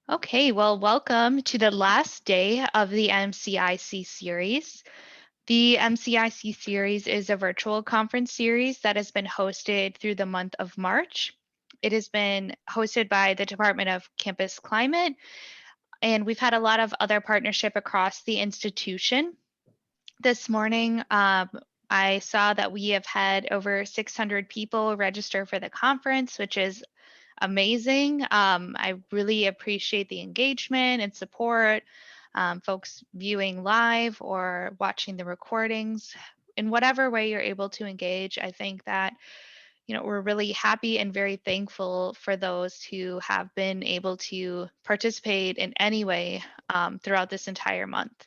Okay, well, welcome to the last day of the MCIC series. The MCIC series is a virtual conference series that has been hosted through the month of March. It has been hosted by the Department of Campus Climate, and we've had a lot of other partnership across the institution. This morning, I saw that we have had over 600 people register for the conference, which is amazing. I really appreciate the engagement and support, folks viewing live or watching the recordings. In whatever way you're able to engage, I think that we're really happy and very thankful for those who have been able to participate in any way throughout this entire month.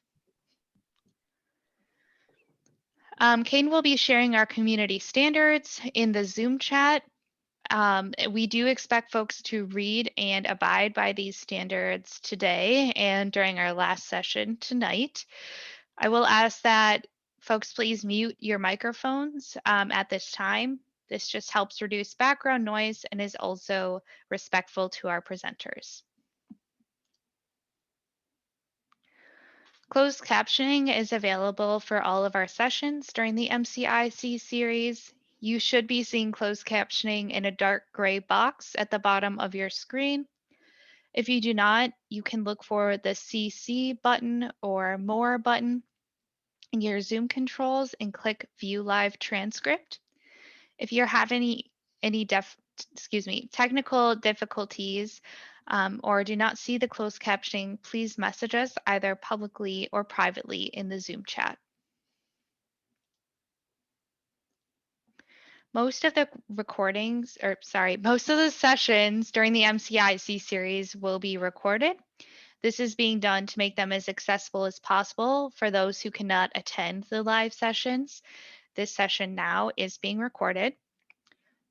Kane will be sharing our community standards in the Zoom chat. We do expect folks to read and abide by these standards today and during our last session tonight. I will ask that folks please mute your microphones at this time. This just helps reduce background noise and is also respectful to our presenters. Closed captioning is available for all of our sessions during the MCIC series. You should be seeing closed captioning in a dark gray box at the bottom of your screen. If you do not, you can look for the CC button or More button in your Zoom controls and click View Live Transcript. If you're having any technical difficulties or do not see the closed captioning, please message us either publicly or privately in the Zoom chat. Most of the most of the sessions during the MCIC series will be recorded. This is being done to make them as accessible as possible for those who cannot attend the live sessions. This session now is being recorded.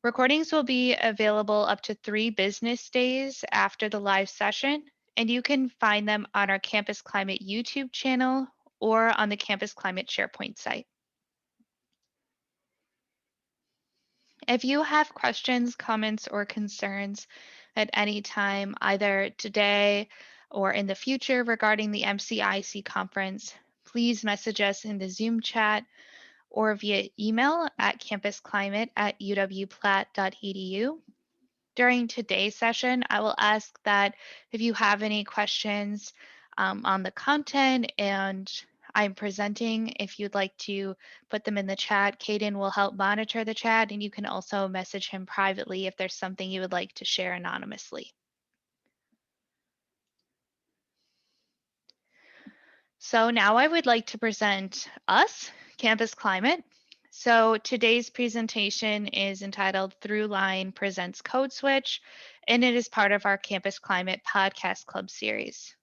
Recordings will be available up to 3 business days after the live session, and you can find them on our Campus Climate YouTube channel or on the Campus Climate SharePoint site. If you have questions, comments, or concerns at any time, either today or in the future regarding the MCIC conference, please message us in the Zoom chat or via email at campusclimate@uwplat.edu. During today's session, I will ask that if you have any questions on the content and I'm presenting, if you'd like to put them in the chat, Caden will help monitor the chat, and you can also message him privately if there's something you would like to share anonymously. So now I would like to present us, Campus Climate. So today's presentation is entitled Throughline Presents Codeswitch, and it is part of our Campus Climate Podcast Club series.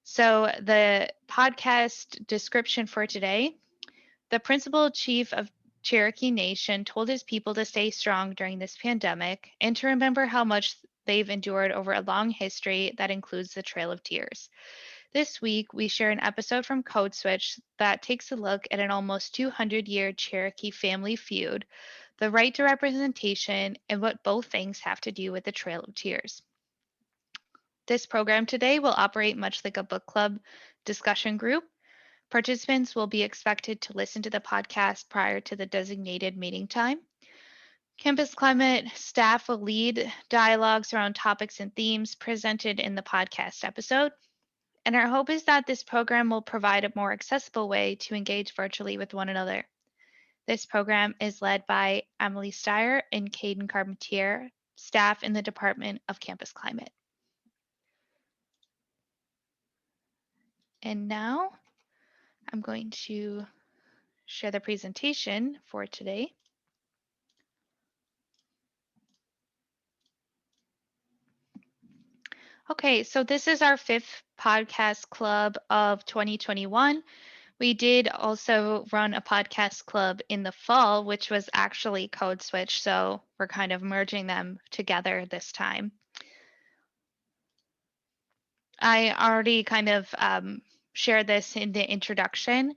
So the podcast description for today, the principal chief of Cherokee Nation told his people to stay strong during this pandemic and to remember how much they've endured over a long history that includes the Trail of Tears. This week, we share an episode from Codeswitch that takes a look at an almost 200-year Cherokee family feud, the right to representation, and what both things have to do with the Trail of Tears. This program today will operate much like a book club discussion group. Participants will be expected to listen to the podcast prior to the designated meeting time. Campus Climate staff will lead dialogues around topics and themes presented in the podcast episode. And our hope is that this program will provide a more accessible way to engage virtually with one another. This program is led by Emily Steyer and Caden Carpentier, staff in the Department of Campus Climate. And now I'm going to share the presentation for today. Okay, so this is our 5th podcast club of 2021. We did also run a podcast club in the fall, which was actually Codeswitch, so we're kind of merging them together this time. I already kind of shared this in the introduction,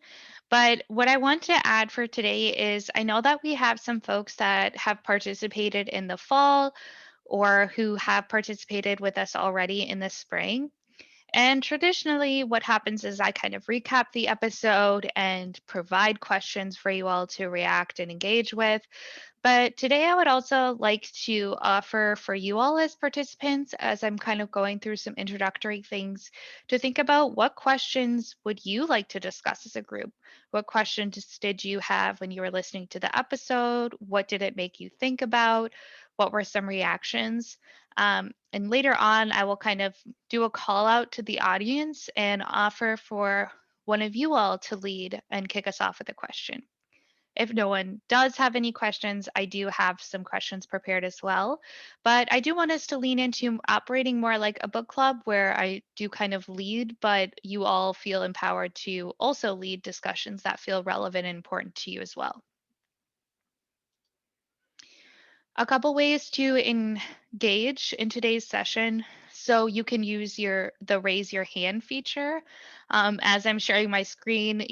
but what I want to add for today is I know that we have some folks that have participated in the fall or who have participated with us already in the spring. And traditionally, what happens is I kind of recap the episode and provide questions for you all to react and engage with. But today, I would also like to offer for you all as participants, as I'm kind of going through some introductory things, to think about what questions would you like to discuss as a group? What questions did you have when you were listening to the episode? What did it make you think about? What were some reactions? And later on, I will kind of do a call out to the audience and offer for one of you all to lead and kick us off with a question. If no one does have any questions, I do have some questions prepared as well. But I do want us to lean into operating more like a book club where I do kind of lead, but you all feel empowered to also lead discussions that feel relevant and important to you as well. A couple ways to engage in today's session. So you can use the raise your hand feature. As I'm sharing my screen,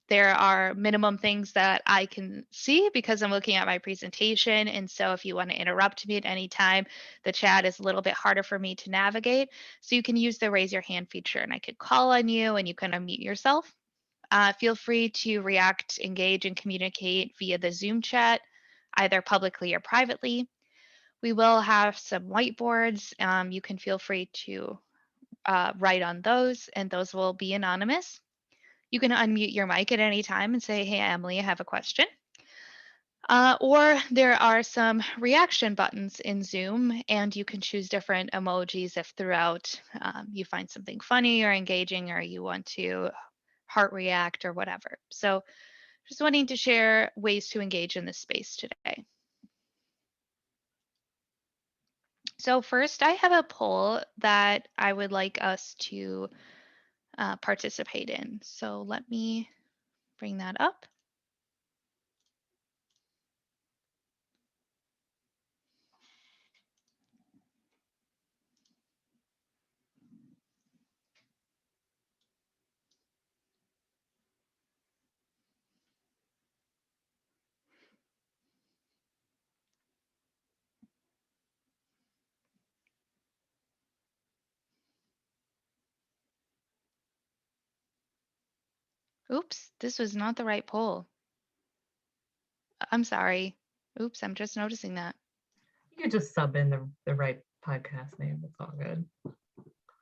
there are minimum things that I can see because I'm looking at my presentation. And so if you want to interrupt me at any time, the chat is a little bit harder for me to navigate. So you can use the raise your hand feature and I could call on you and you can unmute yourself. Feel free to react, engage, and communicate via the Zoom chat, either publicly or privately. We will have some whiteboards. You can feel free to write on those, and those will be anonymous. You can unmute your mic at any time and say, "Hey, Emily, I have a question." Or there are some reaction buttons in Zoom, and you can choose different emojis if throughout you find something funny or engaging, or you want to heart react or whatever. So just wanting to share ways to engage in this space today. So first, I have a poll that I would like us to participate in. So let me bring that up. Oops, this was not the right poll. I'm sorry. Oops, I'm just noticing that. You could just sub in the right podcast name. It's all good.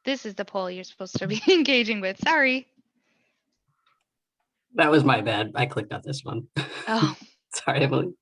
This is the poll you're supposed to be engaging with. Sorry. That was my bad. I clicked on this one. Oh, Sorry, Emily.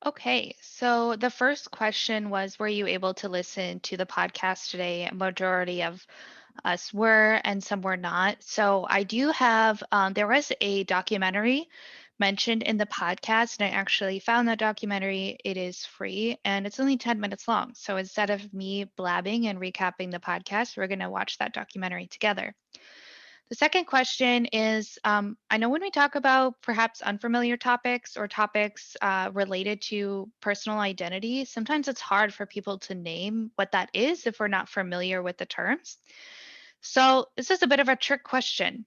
okay. So the first question was, were you able to listen to the podcast today? A majority of us were, and some were not. So I do have, there was a documentary mentioned in the podcast, and I actually found that documentary. It is free and it's only 10 minutes long. So instead of me blabbing and recapping the podcast, we're going to watch that documentary together. The second question is I know when we talk about perhaps unfamiliar topics or topics related to personal identity, sometimes it's hard for people to name what that is if we're not familiar with the terms. So, this is a bit of a trick question.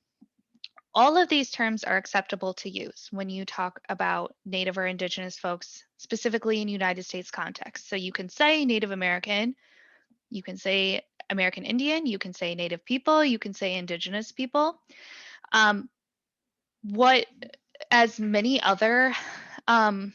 All of these terms are acceptable to use when you talk about Native or Indigenous folks, specifically in United States context. So, you can say Native American, you can say American Indian, you can say Native people, you can say Indigenous people. Um, what, as many other um,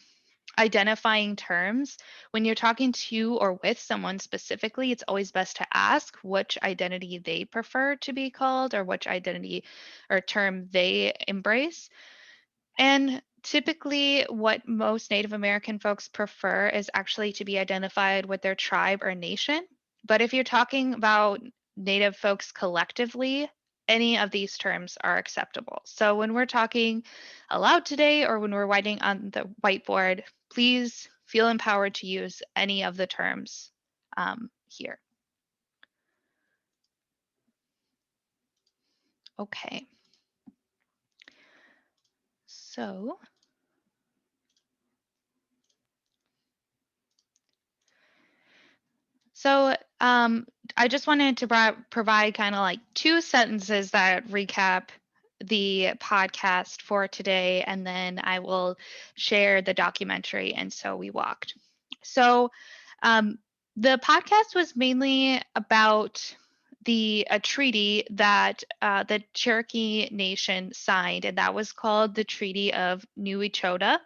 identifying terms, when you're talking to or with someone specifically, it's always best to ask which identity they prefer to be called or which identity or term they embrace. And typically, what most Native American folks prefer is actually to be identified with their tribe or nation. But if you're talking about Native folks collectively, any of these terms are acceptable. So when we're talking aloud today or when we're writing on the whiteboard, please feel empowered to use any of the terms here. Okay. So So I just wanted to provide kind of like two sentences that recap the podcast for today, and then I will share the documentary. And so we walked. So um, the podcast was mainly about a treaty that the Cherokee Nation signed, and that was called the Treaty of New Echota,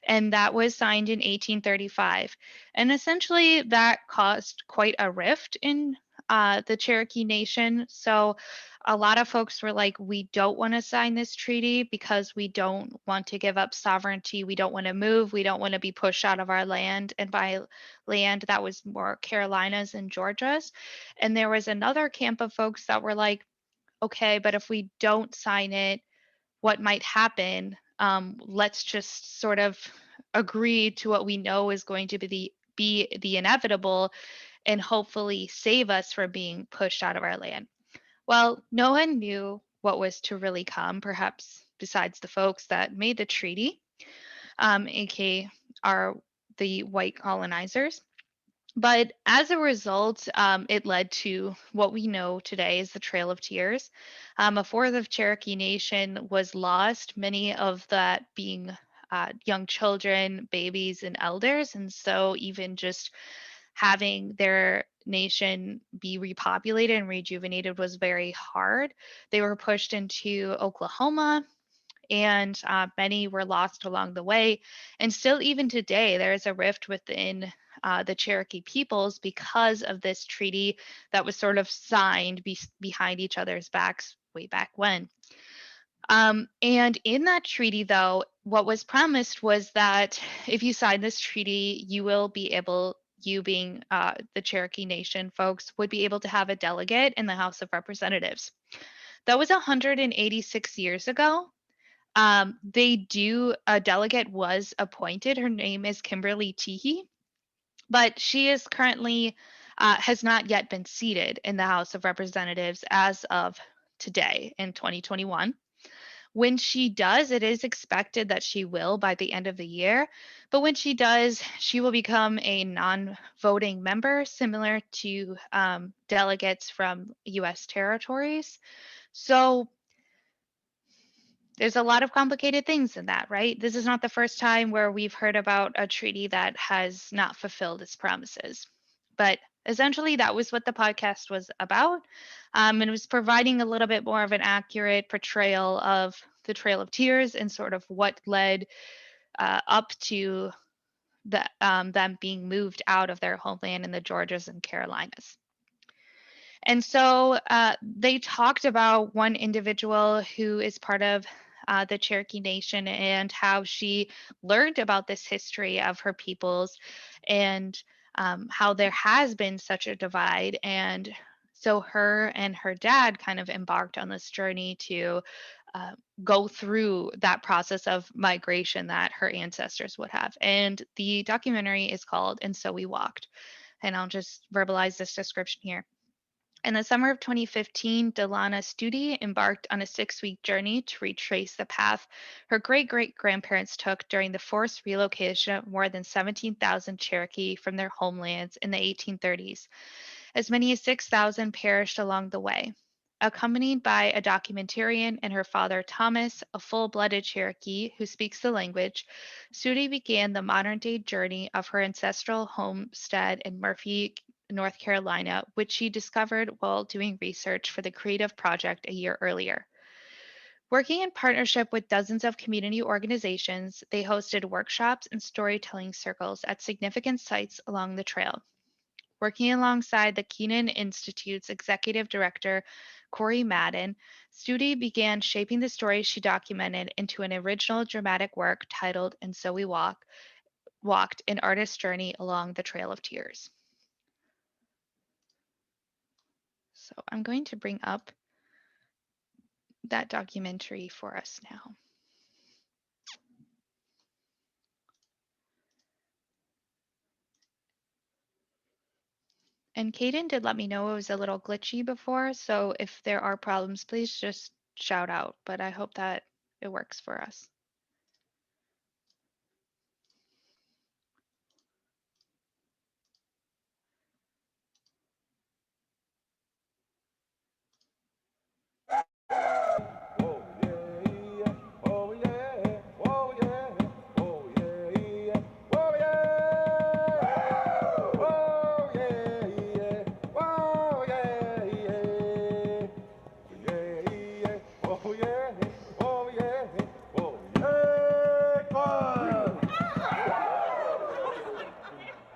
and that was signed in 1835. And essentially, that caused quite a rift in the Cherokee Nation. So, a lot of folks were like, we don't want to sign this treaty because we don't want to give up sovereignty. We don't want to move. We don't want to be pushed out of our land. And by land, that was more Carolinas and Georgia's. And there was another camp of folks that were like, okay, but if we don't sign it, what might happen? Let's just sort of agree to what we know is going to be the inevitable and hopefully save us from being pushed out of our land. Well, no one knew what was to really come, perhaps besides the folks that made the treaty, aka are the white colonizers. But as a result, it led to what we know today as the Trail of Tears. A fourth of Cherokee Nation was lost, many of that being young children, babies, and elders. And so, even just having their nation be repopulated and rejuvenated was very hard. They were pushed into Oklahoma, and many were lost along the way. And still, even today, there is a rift within the Cherokee peoples because of this treaty that was sort of signed behind each other's backs way back when. And in that treaty, though, what was promised was that if you sign this treaty, you will be able, you being the Cherokee Nation folks, would be able to have a delegate in the House of Representatives. That was 186 years ago. A delegate was appointed. Her name is Kimberly Teehee, but she is currently has not yet been seated in the House of Representatives as of today in 2021. When she does, it is expected that she will by the end of the year. But when she does, she will become a non voting member, similar to delegates from US territories. So there's a lot of complicated things in that, right? This is not the first time where we've heard about a treaty that has not fulfilled its promises. But essentially, that was what the podcast was about. And it was providing a little bit more of an accurate portrayal of the Trail of Tears and sort of what led up to them being moved out of their homeland in the Georgias and Carolinas. And so they talked about one individual who is part of the Cherokee Nation and how she learned about this history of her peoples and how there has been such a divide. And so her and her dad kind of embarked on this journey to uh, go through that process of migration that her ancestors would have. And the documentary is called And So We Walked. And I'll just verbalize this description here. In the summer of 2015, Delana Studi embarked on a 6-week journey to retrace the path her great great grandparents took during the forced relocation of more than 17,000 Cherokee from their homelands in the 1830s. As many as 6,000 perished along the way. Accompanied by a documentarian and her father Thomas, a full blooded Cherokee who speaks the language, Studi began the modern day journey of her ancestral homestead in Murphy, North Carolina, which she discovered while doing research for the Creative Project a year earlier. Working in partnership with dozens of community organizations, they hosted workshops and storytelling circles at significant sites along the trail. Working alongside the Keenan Institute's executive director, Corey Madden, Studi began shaping the stories she documented into an original dramatic work titled And So We Walked, an artist's journey along the Trail of Tears. So I'm going to bring up that documentary for us now. And Kaden did let me know it was a little glitchy before, so if there are problems, please just shout out, but I hope that it works for us.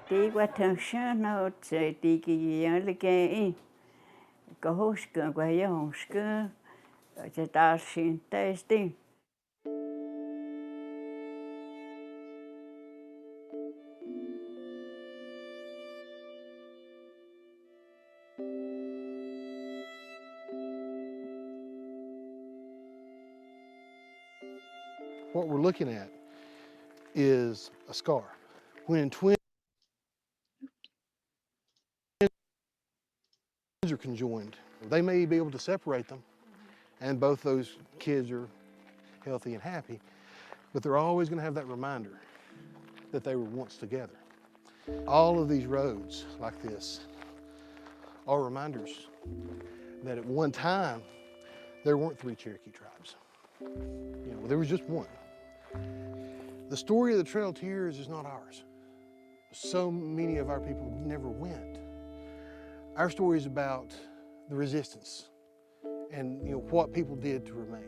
Đi qua thằng sáng nó chạy đi cái gì cái có hốt cái qua hốt cáiจะตาสินเตสติ What we're looking at is a scar. When twins are conjoined, they may be able to separate them, and both those kids are healthy and happy, but they're always going to have that reminder that they were once together. All of these roads like this are reminders that at one time there weren't 3 Cherokee tribes. There was just one. The story of the Trail of Tears is not ours. So many of our people never went. Our story is about the resistance and what people did to remain.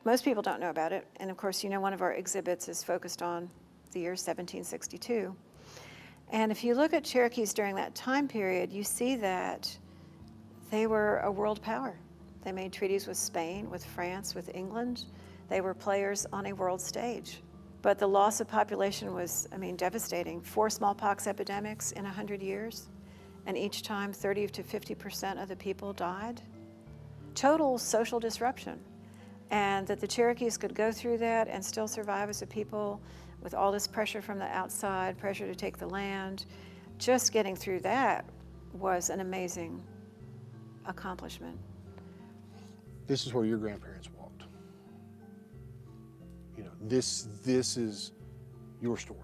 Most people don't know about it, and of course, one of our exhibits is focused on the year 1762. And if you look at Cherokees during that time period, you see that they were a world power. They made treaties with Spain, with France, with England. They were players on a world stage. But the loss of population was, devastating. 4 smallpox epidemics in 100 years, and each time 30 to 50% of the people died. Total social disruption. And that the Cherokees could go through that and still survive as a people with all this pressure from the outside, pressure to take the land. Just getting through that was an amazing accomplishment. This is where your grandparents walked. This is your story.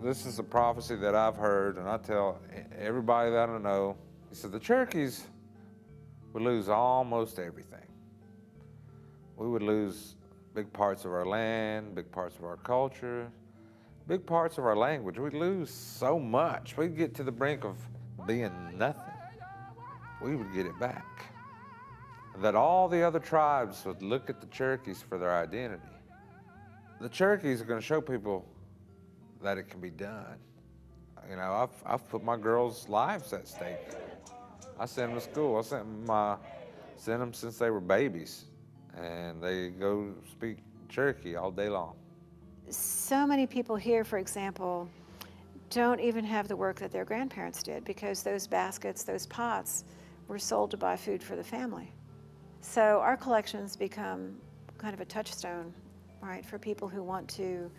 This is a prophecy that I've heard, and I tell everybody that I know. He said the Cherokees would lose almost everything. We would lose big parts of our land, big parts of our culture, big parts of our language. We'd lose so much. We'd get to the brink of being nothing. We would get it back. That all the other tribes would look at the Cherokees for their identity. The Cherokees are going to show people that it can be done. I've put my girls' lives at stake. I send them to school. I sent them since they were babies, and they go speak Cherokee all day long. So many people here, for example, don't even have the work that their grandparents did because those baskets, those pots, were sold to buy food for the family. So our collections become kind of a touchstone, right, for people who want to,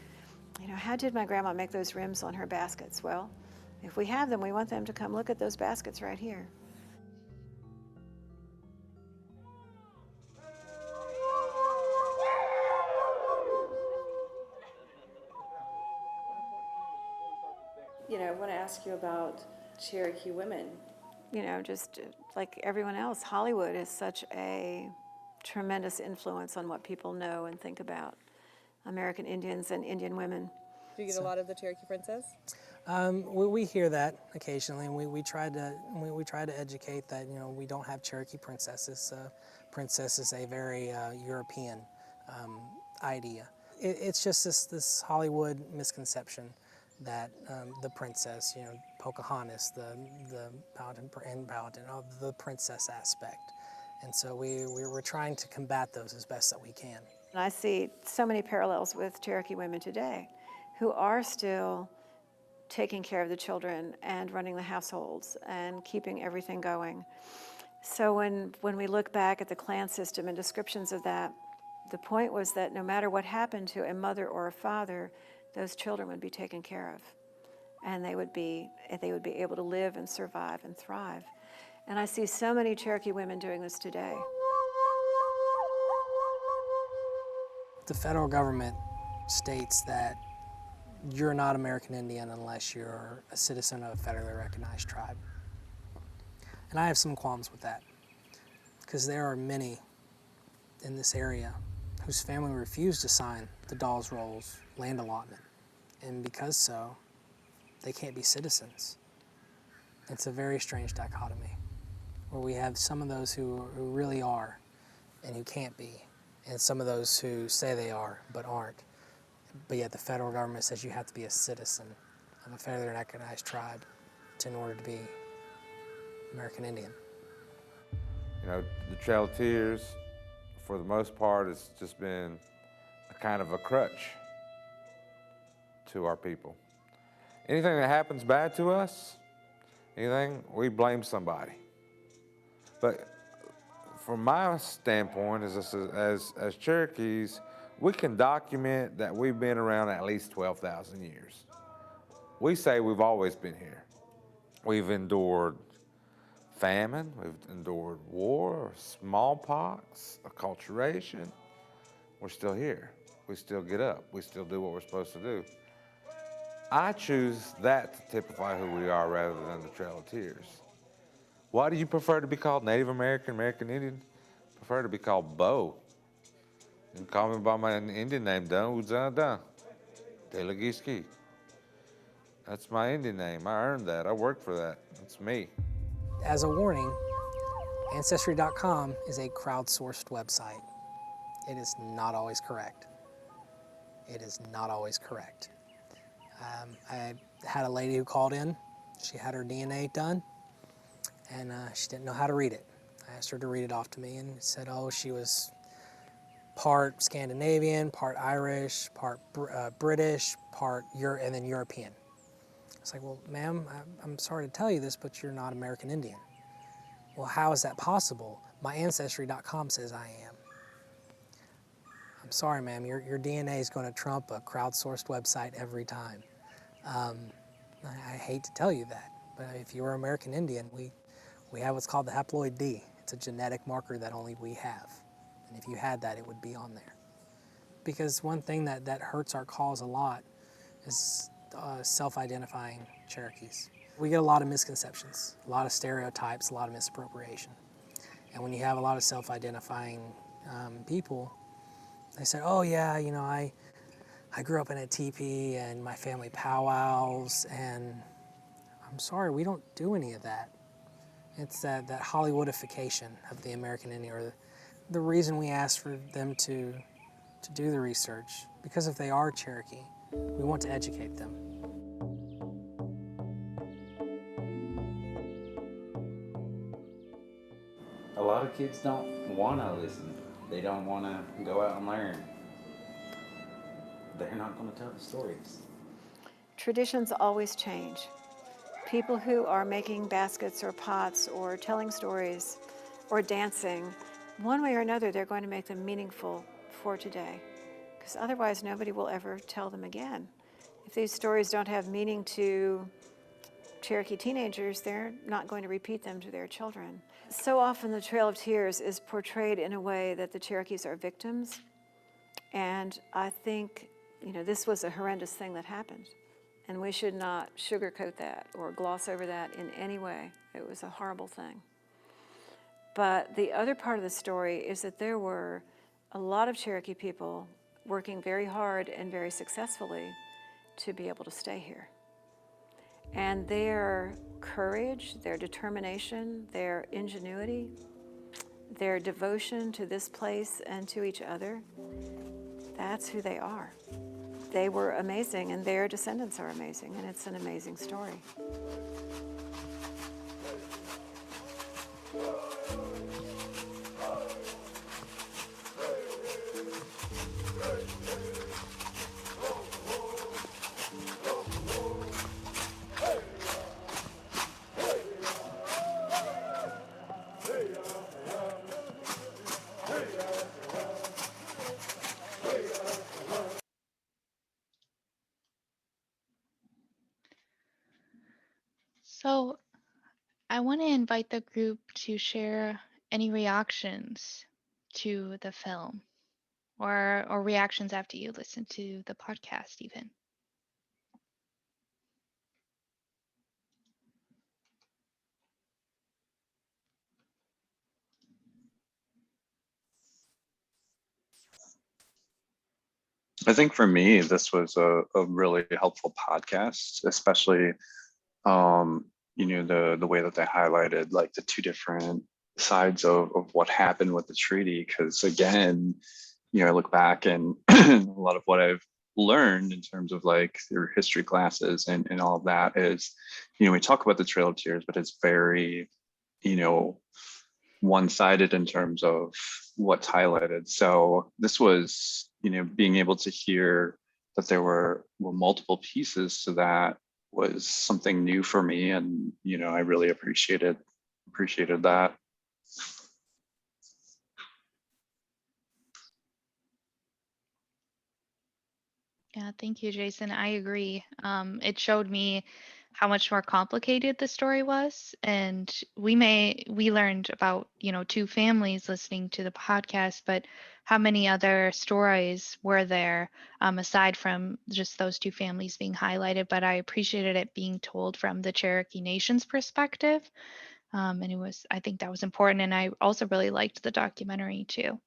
how did my grandma make those rims on her baskets? Well, if we have them, we want them to come look at those baskets right here. I want to ask you about Cherokee women. Just like everyone else, Hollywood is such a tremendous influence on what people know and think about American Indians and Indian women. Do you get a lot of the Cherokee princess? We hear that occasionally, and we try to educate that we don't have Cherokee princesses. Princess is a very European idea. It's just this Hollywood misconception that the princess, Pocahontas, the Powhatan, the princess aspect, and so we're trying to combat those as best that we can. And I see so many parallels with Cherokee women today who are still taking care of the children and running the households and keeping everything going. So when we look back at the clan system and descriptions of that, the point was that no matter what happened to a mother or a father, those children would be taken care of. And they would be able to live and survive and thrive. And I see so many Cherokee women doing this today. The federal government states that you're not American Indian unless you're a citizen of a federally recognized tribe. And I have some qualms with that, because there are many in this area whose family refused to sign the Dawes Rolls land allotment. And because so, they can't be citizens. It's a very strange dichotomy, where we have some of those who really are and who can't be, and some of those who say they are but aren't. But yet the federal government says you have to be a citizen of a federally recognized tribe in order to be American Indian. You know, the Trail of Tears, for the most part, has just been a kind of a crutch to our people. Anything that happens bad to us, we blame somebody. But from my standpoint as Cherokees, we can document that we've been around at least 12,000 years. We say we've always been here. We've endured famine, we've endured war, smallpox, acculturation. We're still here. We still get up. We still do what we're supposed to do. I choose that to typify who we are rather than the Trail of Tears. Why do you prefer to be called Native American, American Indian? I prefer to be called Bo. You can call me by my Indian name, Dun Udzana Delagiski. That's my Indian name. I earned that. I worked for that. It's me. As a warning, Ancestry.com is a crowdsourced website. It is not always correct. It is not always correct. I had a lady who called in. She had her DNA done, and she didn't know how to read it. I asked her to read it off to me, and said, oh, she was part Scandinavian, part Irish, part British, and then European. It's like, well, ma'am, I'm sorry to tell you this, but you're not American Indian. Well, how is that possible? My Ancestry.com says I am. I'm sorry, ma'am, your DNA is going to trump a crowdsourced website every time. I hate to tell you that, but if you were American Indian, we have what's called the haploid D. It's a genetic marker that only we have. And if you had that, it would be on there. Because one thing that hurts our cause a lot is self-identifying Cherokees. We get a lot of misconceptions, a lot of stereotypes, a lot of misappropriation. And when you have a lot of self-identifying people, they say, oh yeah, you know, I grew up in a teepee and my family powwows, and I'm sorry, we don't do any of that. It's that Hollywoodification of the American Indian, or the reason we ask for them to do the research, because if they are Cherokee, we want to educate them. A lot of kids don't want to listen. They don't want to go out and learn. They're not going to tell the stories. Traditions always change. People who are making baskets or pots or telling stories or dancing, one way or another, they're going to make them meaningful for today, because otherwise nobody will ever tell them again. If these stories don't have meaning to Cherokee teenagers, they're not going to repeat them to their children. So often the Trail of Tears is portrayed in a way that the Cherokees are victims, and I think, you know, this was a horrendous thing that happened, and we should not sugarcoat that or gloss over that in any way. It was a horrible thing. But the other part of the story is that there were a lot of Cherokee people working very hard and very successfully to be able to stay here. And their courage, their determination, their ingenuity, their devotion to this place and to each other, that's who they are. They were amazing, and their descendants are amazing, and it's an amazing story. So I want to invite the group to share any reactions to the film or reactions after you listen to the podcast even. I think for me, this was a really helpful podcast, especially, the way that they highlighted like the two different sides of what happened with the treaty. Because again, I look back and a lot of what I've learned in terms of like their history classes and all of that is, we talk about the Trail of Tears, but it's very, one-sided in terms of what's highlighted. So this was, being able to hear that there were multiple pieces to that was something new for me, and I really appreciated that. Yeah, thank you, Jason. I agree. It showed me how much more complicated the story was, and we learned about, two families listening to the podcast, but how many other stories were there aside from just those two families being highlighted? But I appreciated it being told from the Cherokee Nation's perspective, and I think that was important, and I also really liked the documentary too.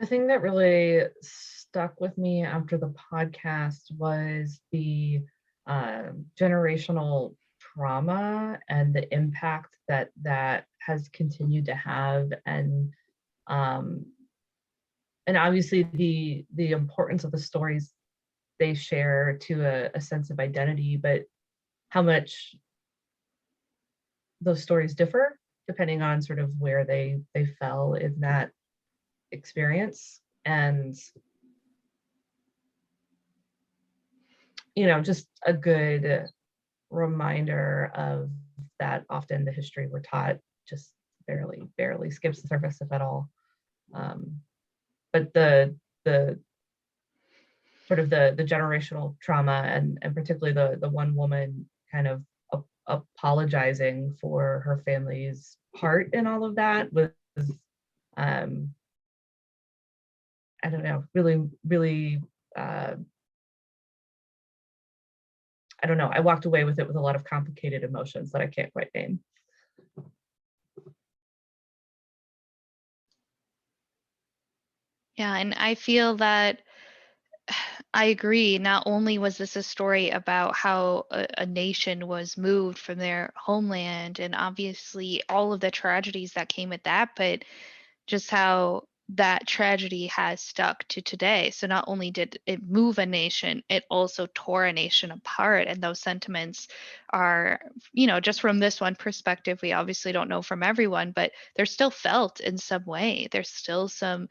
The thing that really stuck with me after the podcast was the generational trauma and the impact that has continued to have, and obviously the importance of the stories they share to a sense of identity, but how much those stories differ depending on sort of where they fell in that experience. And just a good reminder of that often the history we're taught just barely skips the surface, if at all. But the sort of the generational trauma, and particularly the one woman kind of apologizing for her family's part in all of that was I don't know, really, I don't know. I walked away with it with a lot of complicated emotions that I can't quite name. Yeah, and I feel that I agree. Not only was this a story about how a nation was moved from their homeland and obviously all of the tragedies that came with that, but just how that tragedy has stuck to today. So not only did it move a nation, it also tore a nation apart. And those sentiments are, just from this one perspective, we obviously don't know from everyone, but they're still felt in some way. There's still some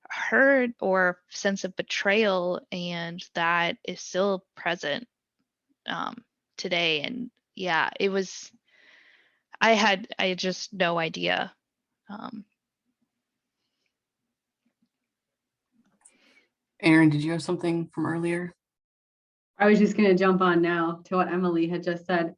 hurt or sense of betrayal, and that is still present today. And yeah, I had just no idea. Aaron, did you have something from earlier? I was just going to jump on now to what Emily had just said.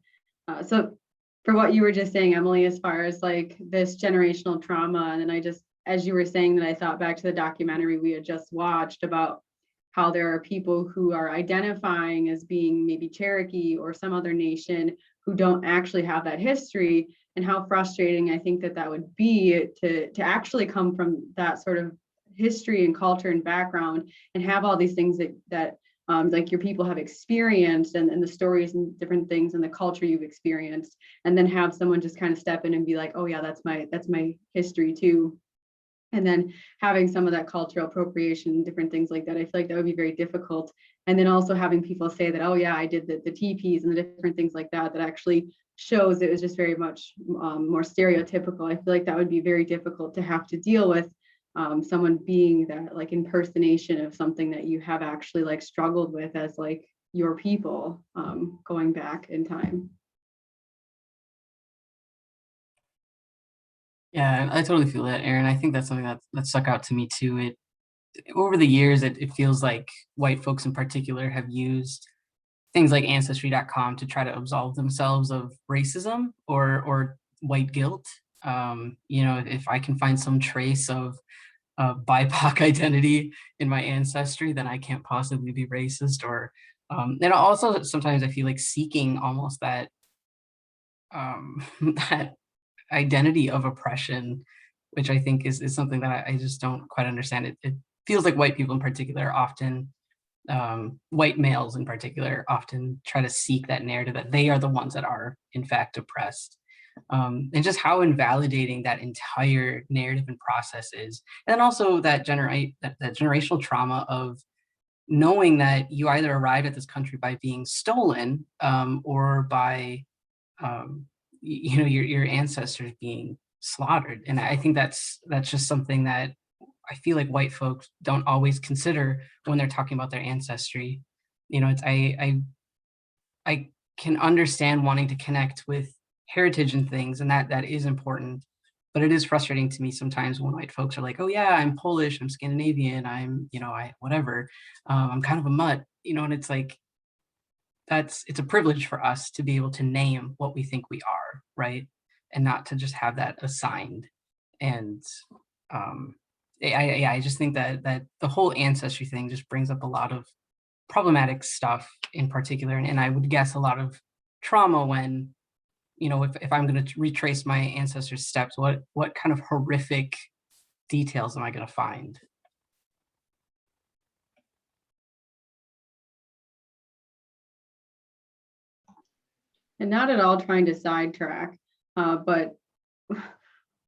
So for what you were just saying, Emily, as far as like this generational trauma, and then as you were saying that, I thought back to the documentary we had just watched about how there are people who are identifying as being maybe Cherokee or some other nation who don't actually have that history, and how frustrating I think that would be to actually come from that sort of history and culture and background and have all these things that like your people have experienced, and the stories and different things and the culture you've experienced, and then have someone just kind of step in and be like, oh yeah, that's my history too. And then having some of that cultural appropriation, different things like that, I feel like that would be very difficult. And then also having people say that, oh yeah, I did the teepees and the different things like that, that actually shows it was just very much more stereotypical. I feel like that would be very difficult to have to deal with, someone being that like impersonation of something that you have actually like struggled with as like your people, going back in time. Yeah, I totally feel that, Aaron. I think that's something that stuck out to me too. Over the years, it feels like white folks in particular have used things like ancestry.com to try to absolve themselves of racism or white guilt. If I can find some trace of BIPOC identity in my ancestry, then I can't possibly be racist. And also sometimes I feel like seeking almost that that identity of oppression, which I think is something that I just don't quite understand. It feels like white people in particular often, white males in particular, often try to seek that narrative that they are the ones that are in fact oppressed. And just how invalidating that entire narrative and process is. And then also that generational trauma of knowing that you either arrived at this country by being stolen, or by your ancestors being slaughtered. And I think that's just something that I feel like white folks don't always consider when they're talking about their ancestry. I can understand wanting to connect with heritage and things, and that is important. But it is frustrating to me sometimes when white folks are like, "Oh yeah, I'm Polish, I'm Scandinavian, I whatever, I'm kind of a mutt," and it's like it's a privilege for us to be able to name what we think we are, right, and not to just have that assigned. And I just think that the whole ancestry thing just brings up a lot of problematic stuff in particular, and I would guess a lot of trauma when, if I'm going to retrace my ancestors' steps, what kind of horrific details am I going to find? And not at all trying to sidetrack, but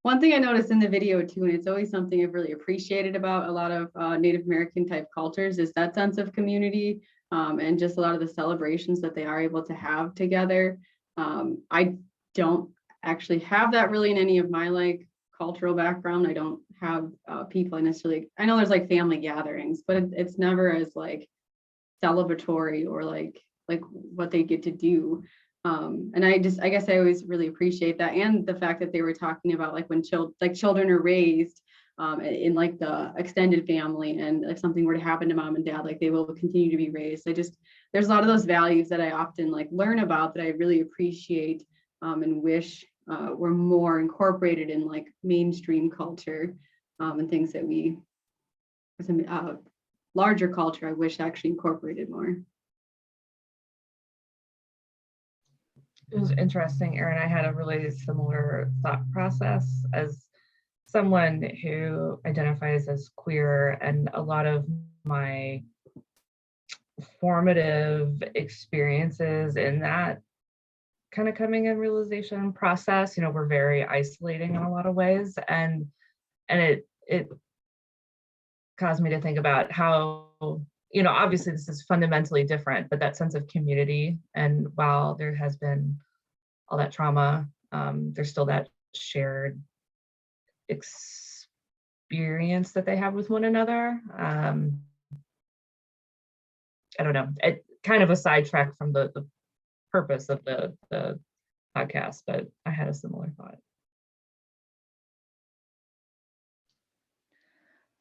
one thing I noticed in the video too, and it's always something I've really appreciated about a lot of Native American type cultures, is that sense of community, and just a lot of the celebrations that they are able to have together. I don't actually have that really in any of my cultural background. I don't have people I necessarily, I know there's family gatherings, but it's never as celebratory or like what they get to do. And I guess I always really appreciate that, and the fact that they were talking about when children are raised in the extended family, and if something were to happen to mom and dad, they will continue to be raised. There's a lot of those values that I often learn about that I really appreciate, and wish were more incorporated in mainstream culture, and things that we, as a larger culture, I wish actually incorporated more. It was interesting, Erin. I had a really similar thought process as someone who identifies as queer, and a lot of my formative experiences in that kind of coming in realization process, were very isolating in a lot of ways. And it caused me to think about how, obviously this is fundamentally different, but that sense of community. And while there has been all that trauma, there's still that shared experience that they have with one another. I don't know, it kind of a sidetrack from the purpose of the podcast, but I had a similar thought.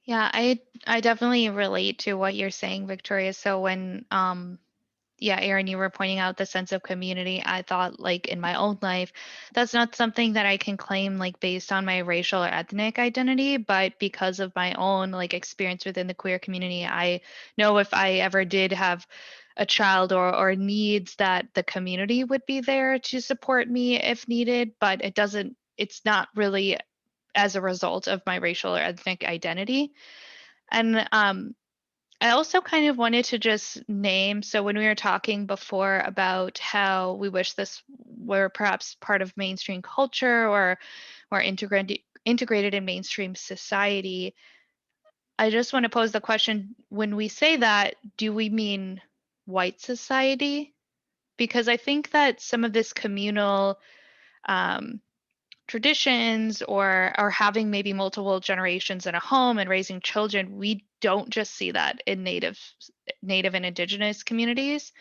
Yeah, I definitely relate to what you're saying, Victoria. So when Erin, you were pointing out the sense of community, I thought in my own life, that's not something that I can claim based on my racial or ethnic identity, but because of my own experience within the queer community, I know if I ever did have a child or needs, that the community would be there to support me if needed, but it's not really as a result of my racial or ethnic identity. And I also kind of wanted to just name, so when we were talking before about how we wish this were perhaps part of mainstream culture or integrated in mainstream society, I just want to pose the question, when we say that, do we mean white society? Because I think that some of this communal traditions or having maybe multiple generations in a home and raising children, we don't just see that in native and indigenous communities.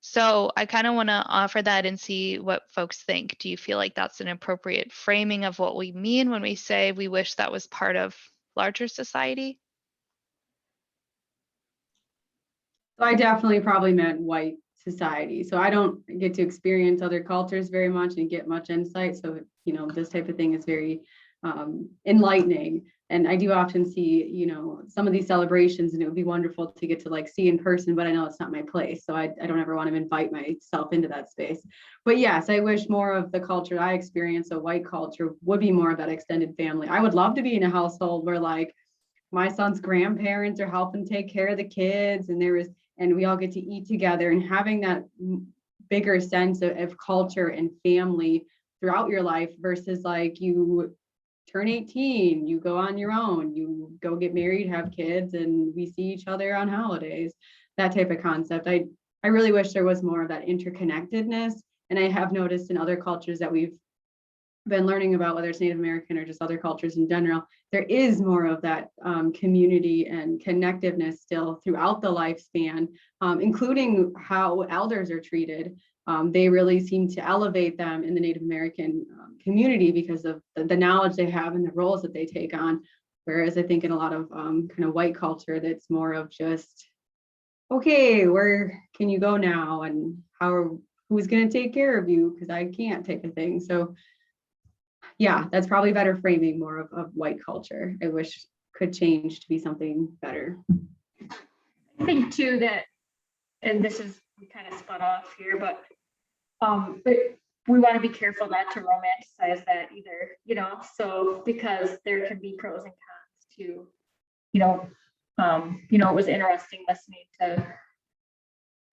So I kind of want to offer that and see what folks think. Do you feel like that's an appropriate framing of what we mean when we say we wish that was part of larger society? So I definitely probably meant white society. So I don't get to experience other cultures very much and get much insight. So, you know, this type of thing is very enlightening. And I do often see, you know, some of these celebrations, and it would be wonderful to get to like see in person, but I know it's not my place. So I don't ever want to invite myself into that space. But yes, I wish more of the culture I experience, a white culture, would be more of that extended family. I would love to be in a household where like my son's grandparents are helping take care of the kids, and we all get to eat together, and having that bigger sense of culture and family throughout your life versus like you turn 18, you go on your own, you go get married, have kids, and we see each other on holidays, that type of concept. I really wish there was more of that interconnectedness. And I have noticed in other cultures that we've been learning about, whether it's Native American or just other cultures in general, there is more of that community and connectiveness still throughout the lifespan, including how elders are treated. They really seem to elevate them in the Native American community because of the knowledge they have and the roles that they take on. Whereas I think in a lot of kind of white culture, that's more of just, okay, where can you go now? And who's going to take care of you? Because I can't take a thing. So yeah, that's probably better framing, more of white culture. I wish could change to be something better. I think too that, and this is, we kind of spun off here, but we want to be careful not to romanticize that either, you know, so because there can be pros and cons to, you know, it was interesting listening to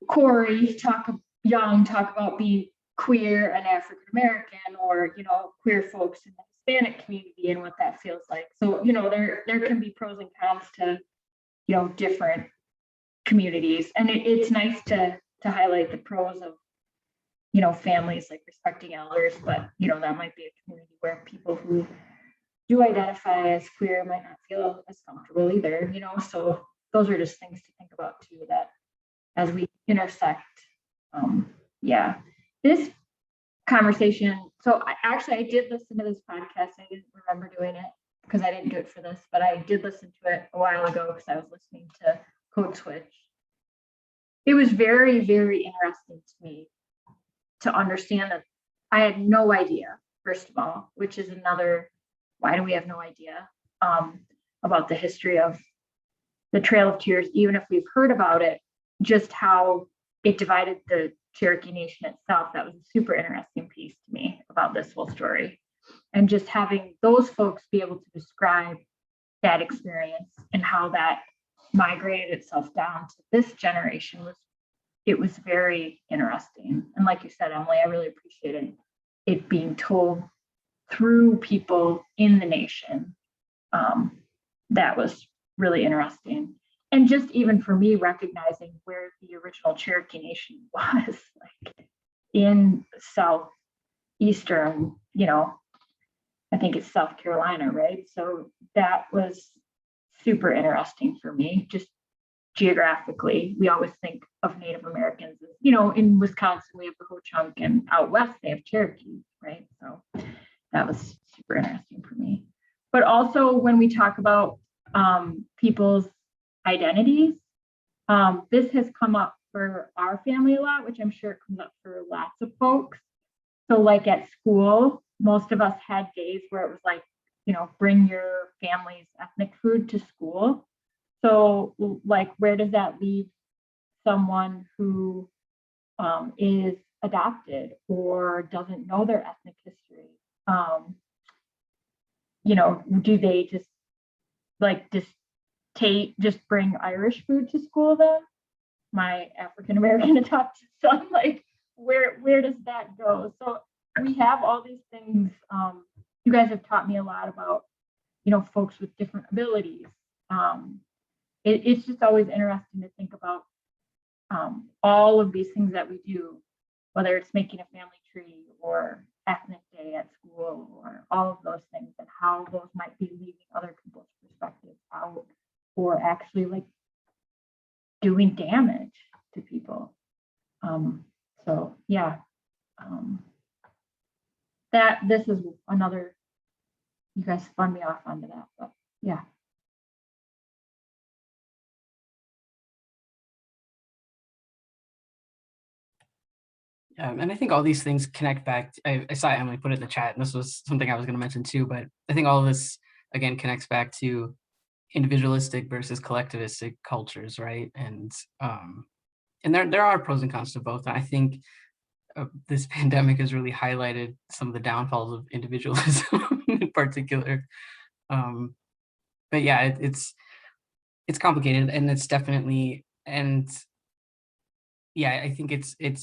Corey talk about being queer and African American, or, you know, queer folks in the Hispanic community and what that feels like. So, you know, there can be pros and cons to, you know, different communities. And it's nice to highlight the pros of, you know, families like respecting elders, but, you know, that might be a community where people who do identify as queer might not feel as comfortable either, you know. So those are just things to think about too, that as we intersect. Yeah, this conversation, so I did listen to this podcast. I didn't remember doing it because I didn't do it for this, but I did listen to it a while ago because I was listening to Codeswitch. It was very, very interesting to me to understand that I had no idea, first of all, which is another, why do we have no idea about the history of the Trail of Tears, even if we've heard about it, just how it divided the Cherokee Nation itself. That was a super interesting piece to me about this whole story. And just having those folks be able to describe that experience and how that migrated itself down to this generation was very interesting. And like you said, Emily, I really appreciated it being told through people in the nation. That was really interesting. And just even for me, recognizing where the original Cherokee Nation was, like in southeastern, you know, I think it's South Carolina, right? So that was super interesting for me. Just geographically, we always think of Native Americans as, you know, in Wisconsin, we have the Ho-Chunk, and out west, they have Cherokee, right? So that was super interesting for me. But also when we talk about people's identities, this has come up for our family a lot, which I'm sure it comes up for lots of folks. So like at school, most of us had days where it was like, you know, bring your family's ethnic food to school. So like, where does that leave someone who is adopted or doesn't know their ethnic history? You know, do they just bring Irish food to school then? My African American adopted son, like where does that go? So we have all these things. You guys have taught me a lot about, you know, folks with different abilities. It's just always interesting to think about all of these things that we do, whether it's making a family tree or ethnic day at school or all of those things, and how those might be leaving other people's perspectives out, or actually like doing damage to people. So yeah, this is another, you guys spun me off onto that, but yeah. And I think all these things connect back. I saw Emily put it in the chat, and this was something I was going to mention too. But I think all of this again connects back to individualistic versus collectivistic cultures, right? And there are pros and cons to both. And I think this pandemic has really highlighted some of the downfalls of individualism in particular. But yeah, it's complicated, and it's definitely, and yeah, I think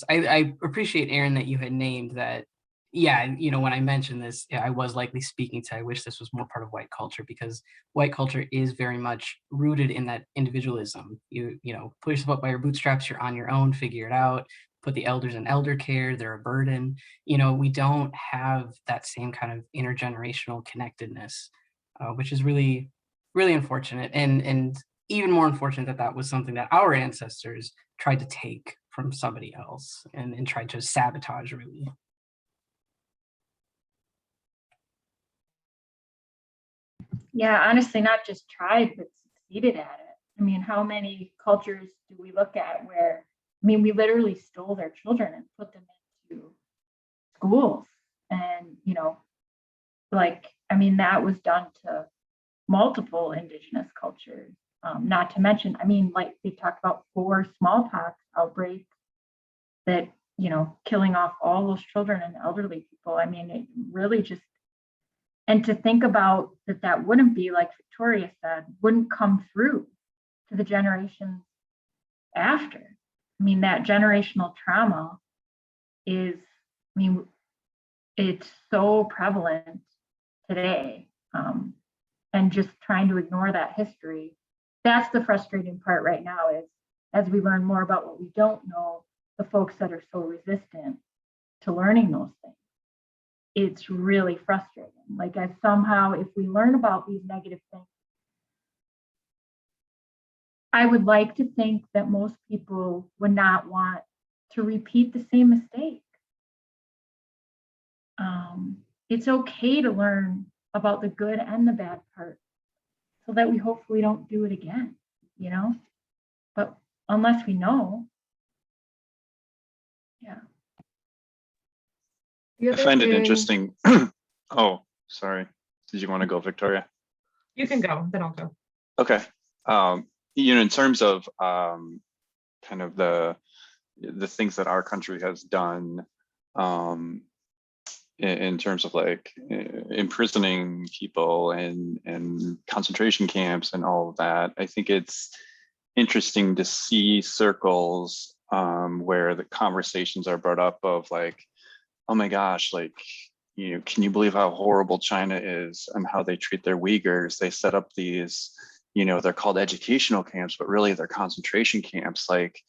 I appreciate, Aaron, that you had named that. Yeah, you know, when I mentioned this, I was likely speaking to, I wish this was more part of white culture, because white culture is very much rooted in that individualism. You know, pull yourself up by your bootstraps, you're on your own, figure it out, put the elders in elder care, they're a burden. You know, we don't have that same kind of intergenerational connectedness, which is really, really unfortunate. And even more unfortunate that that was something that our ancestors tried to take from somebody else and tried to sabotage, really. Yeah, honestly, not just tried, but succeeded at it. I mean, how many cultures do we look at where, I mean, we literally stole their children and put them into schools. And, you know, like, I mean, that was done to multiple indigenous cultures. Not to mention, I mean, like they talked about 4 smallpox outbreaks that, you know, killing off all those children and elderly people. I mean, it really just, and to think about that wouldn't be, like Victoria said, wouldn't come through to the generations after. I mean, that generational trauma is, I mean, it's so prevalent today. And just trying to ignore that history, that's the frustrating part right now, is as we learn more about what we don't know, the folks that are so resistant to learning those things, it's really frustrating. Like, as somehow, if we learn about these negative things, I would like to think that most people would not want to repeat the same mistake. It's okay to learn about the good and the bad part so that we hopefully don't do it again, you know? But unless we know, yeah. I find it interesting. Oh, sorry. Did you want to go, Victoria? You can go, then I'll go. Okay. You know, in terms of kind of the things that our country has done, in terms of like imprisoning people and concentration camps and all of that, I think it's interesting to see circles where the conversations are brought up of like, oh my gosh, like, you know, can you believe how horrible China is and how they treat their Uyghurs? They set up these, you know, they're called educational camps, but really they're concentration camps. Like,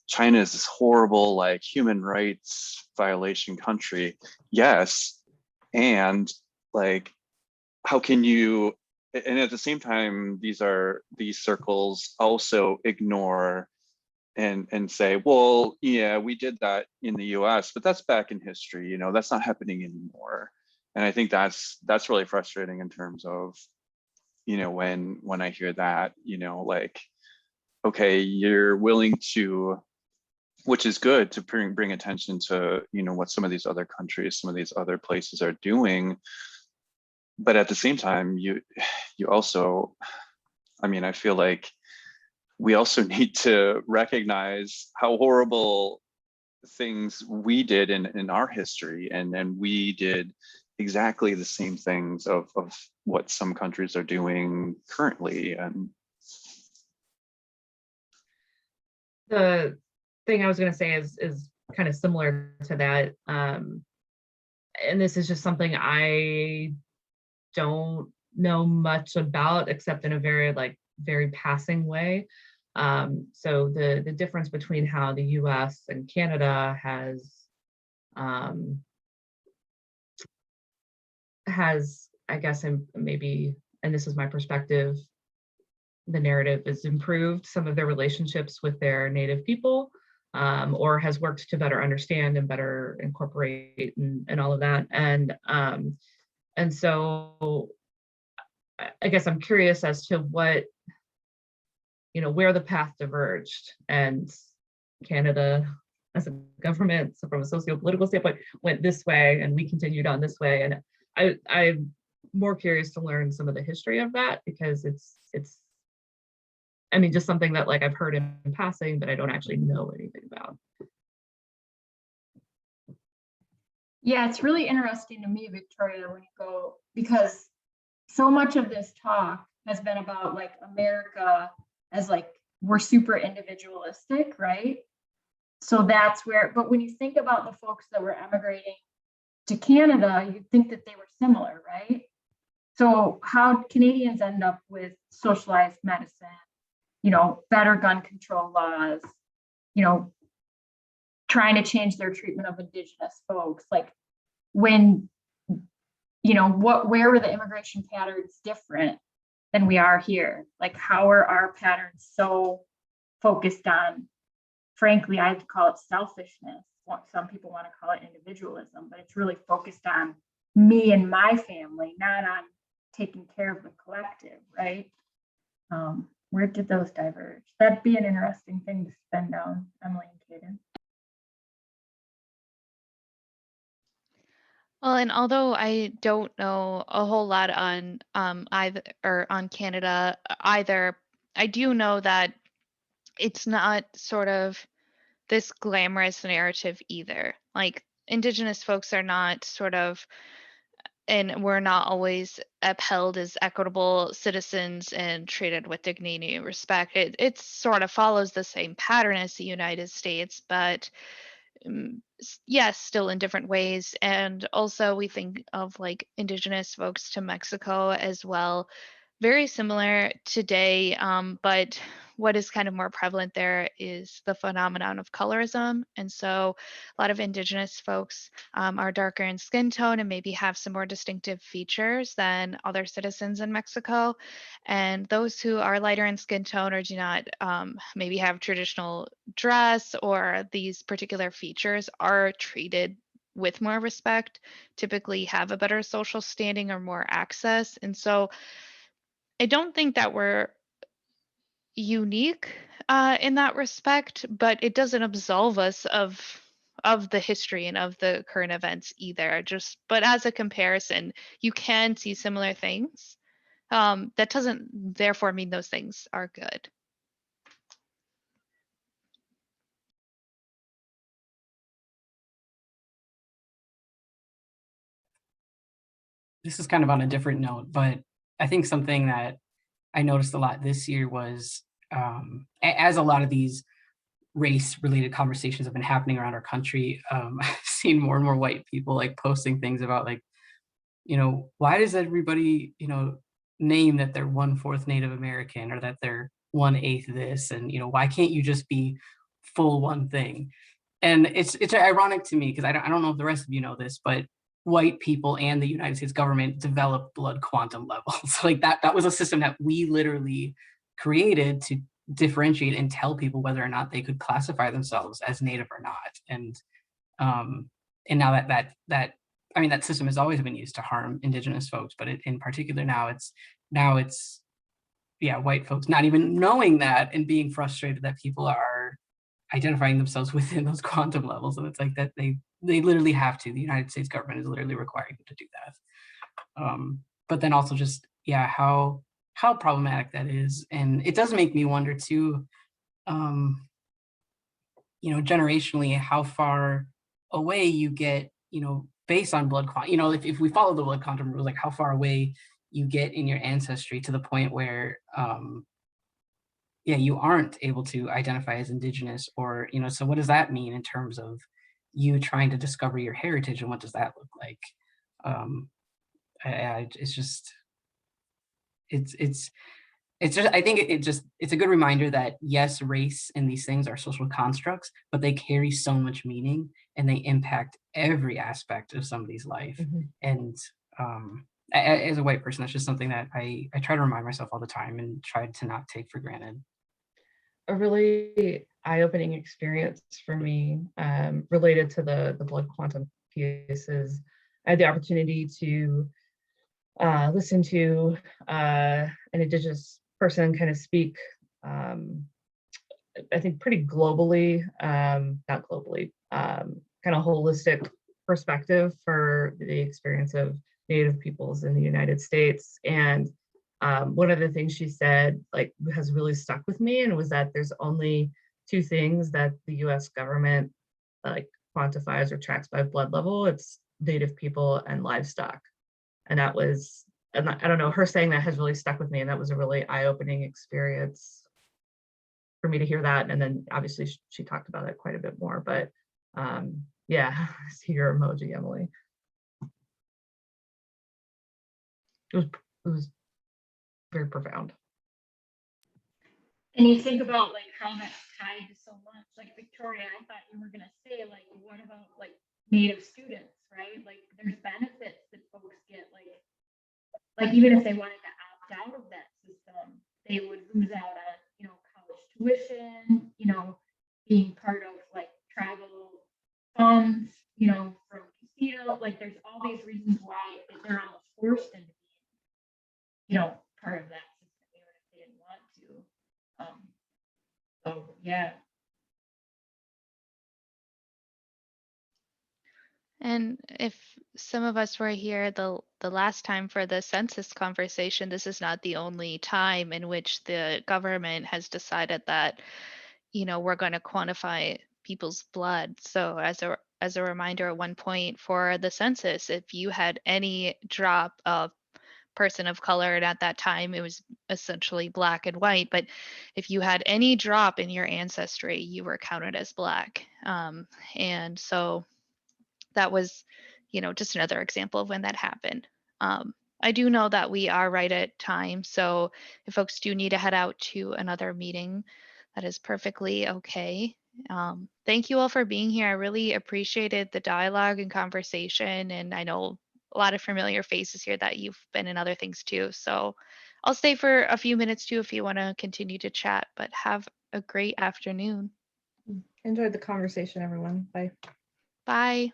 China is this horrible, like, human rights violation country. Yes. And like, how can you, and at the same time, these circles also ignore and say, well, yeah, we did that in the US, but that's back in history, you know, that's not happening anymore. And I think that's really frustrating in terms of, you know, when I hear that, you know, like, okay, you're willing to, which is good, to bring attention to, you know, what some of these other countries, some of these other places are doing. But at the same time, you also, I mean, I feel like we also need to recognize how horrible things we did in our history, and we did exactly the same things of what some countries are doing currently. And the thing I was going to say is kind of similar to that, and this is just something I don't know much about, except in a very passing way. So the difference between how the US and Canada has, I guess, and maybe, and this is my perspective, the narrative is improved some of their relationships with their Native people. or has worked to better understand and better incorporate and all of that. And so I guess I'm curious as to what, where the path diverged, and Canada as a government, so from a socio-political standpoint, went this way and we continued on this way. And I'm more curious to learn some of the history of that, because it's I mean, just something that like I've heard in passing, but I don't actually know anything about. Yeah, it's really interesting to me, Victoria, when you go, because so much of this talk has been about like America as like we're super individualistic, right? So that's where, but when you think about the folks that were emigrating to Canada, you'd think that they were similar, right? So how Canadians end up with socialized medicine, better gun control laws, trying to change their treatment of Indigenous folks, like when, where were the immigration patterns different than we are here? Like, how are our patterns so focused on, frankly, I'd call it selfishness. Some people want to call it individualism, but it's really focused on me and my family, not on taking care of the collective, right? Where did those diverge? That'd be an interesting thing to spin down, Emily and Kaden. Well, and although I don't know a whole lot on either or on Canada either, I do know that it's not sort of this glamorous narrative either. Like Indigenous folks are not sort of, and we're not always upheld as equitable citizens and treated with dignity and respect. It sort of follows the same pattern as the United States, but yes, still in different ways. And also we think of like Indigenous folks to Mexico as well, very similar today, but what is kind of more prevalent there is the phenomenon of colorism. And so a lot of Indigenous folks are darker in skin tone and maybe have some more distinctive features than other citizens in Mexico. And those who are lighter in skin tone or do not maybe have traditional dress or these particular features are treated with more respect, typically have a better social standing or more access. And so I don't think that we're unique in that respect, but it doesn't absolve us of the history and of the current events either. But as a comparison, you can see similar things. That doesn't therefore mean those things are good. This is kind of on a different note, but I think something that I noticed a lot this year was as a lot of these race-related conversations have been happening around our country, I've seen more and more white people like posting things about like, why does everybody, name that they're 1/4 Native American or that they're 1/8 this, and why can't you just be full one thing? And it's ironic to me because I don't know if the rest of you know this, but white people and the United States government developed blood quantum levels. Like that was a system that we literally created to differentiate and tell people whether or not they could classify themselves as Native or not. And now that I mean, that system has always been used to harm Indigenous folks, but in particular now it's white folks not even knowing that and being frustrated that people are identifying themselves within those quantum levels. And it's like that they literally have to. The United States government is literally requiring them to do that. But then also just, how problematic that is. And it does make me wonder too, generationally, how far away you get, based on blood quantum, if we follow the blood quantum rules, like how far away you get in your ancestry to the point where, you aren't able to identify as Indigenous, or, so what does that mean in terms of you trying to discover your heritage, and what does that look like? It's just, I think it's a good reminder that yes, race and these things are social constructs, but they carry so much meaning and they impact every aspect of somebody's life. Mm-hmm. And as a white person, that's just something that I try to remind myself all the time and try to not take for granted. a really eye-opening experience for me, related to the blood quantum pieces. I had the opportunity to listen to an Indigenous person kind of speak, I think pretty globally, not globally, kind of holistic perspective for the experience of Native peoples in the United States. And one of the things she said, like, has really stuck with me, and was that there's only two things that the US government like quantifies or tracks by blood level. It's Native people and livestock. And that was, and I don't know, her saying that has really stuck with me, and that was a really eye-opening experience for me to hear that. And then obviously she talked about it quite a bit more, but yeah, I see your emoji, Emily. It was very profound. And you think about like how that's tied to so much. Like Victoria, I thought you were gonna say like, what about like Native students, right? Like there's benefits that folks get, like even if they wanted to opt out of that system, they would lose out on, you know, college tuition, you know, being part of like travel funds, you know, from casino. Like there's all these reasons why they're almost forced into being, you know, part of that system, even if they didn't want to. So yeah. And if some of us were here the last time for the census conversation, this is not the only time in which the government has decided that, you know, we're going to quantify people's blood. So as a reminder, at one point for the census, if you had any drop of person of color, and at that time it was essentially black and white, but if you had any drop in your ancestry, you were counted as black. And so that was, you know, just another example of when that happened. I do know that we are right at time, so if folks do need to head out to another meeting, that is perfectly okay. Thank you all for being here. I really appreciated the dialogue and conversation, and I know a lot of familiar faces here that you've been in other things too. So I'll stay for a few minutes too if you want to continue to chat, but have a great afternoon. Enjoyed the conversation, everyone. Bye. Bye.